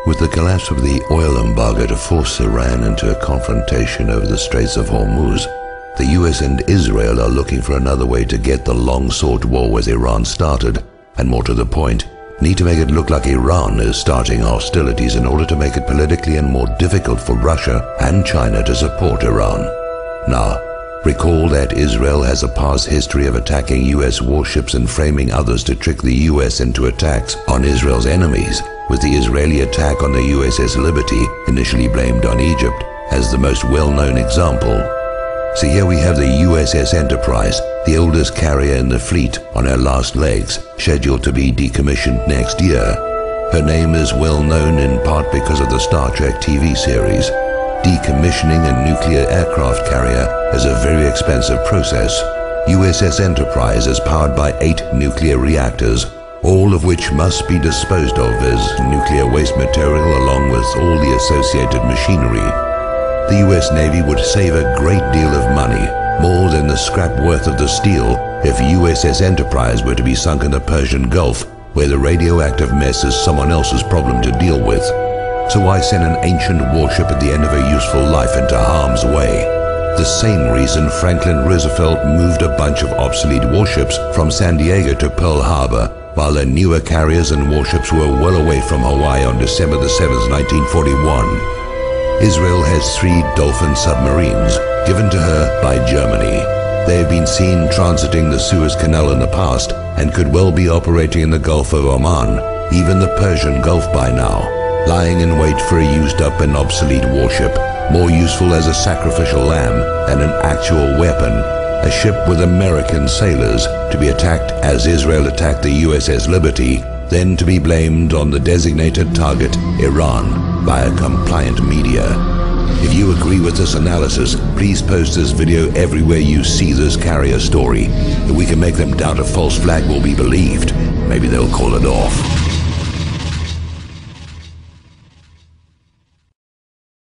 With the collapse of the oil embargo to force Iran into a confrontation over the Straits of Hormuz, the US and Israel are looking for another way to get the long-sought war with Iran started, and more to the point, need to make it look like Iran is starting hostilities in order to make it politically and more difficult for Russia and China to support Iran. Now, recall that Israel has a past history of attacking US warships and framing others to trick the US into attacks on Israel's enemies, with the Israeli attack on the USS Liberty, initially blamed on Egypt, as the most well-known example. So here we have the USS Enterprise, the oldest carrier in the fleet, on her last legs, scheduled to be decommissioned next year. Her name is well known in part because of the Star Trek TV series. Decommissioning a nuclear aircraft carrier is a very expensive process. USS Enterprise is powered by 8 nuclear reactors, all of which must be disposed of as nuclear waste material along with all the associated machinery. The US Navy would save a great deal of money, more than the scrap worth of the steel, if USS Enterprise were to be sunk in the Persian Gulf, where the radioactive mess is someone else's problem to deal with. So why send an ancient warship at the end of a useful life into harm's way? The same reason Franklin Roosevelt moved a bunch of obsolete warships from San Diego to Pearl Harbor, while their newer carriers and warships were well away from Hawaii on December the 7th, 1941. Israel has 3 Dolphin submarines, given to her by Germany. They have been seen transiting the Suez Canal in the past and could well be operating in the Gulf of Oman, even the Persian Gulf by now, lying in wait for a used-up and obsolete warship, more useful as a sacrificial lamb than an actual weapon, a ship with American sailors to be attacked as Israel attacked the USS Liberty, then to be blamed on the designated target, Iran, by a compliant media. If you agree with this analysis, please post this video everywhere you see this carrier story. If we can make them doubt a false flag will be believed, maybe they'll call it off.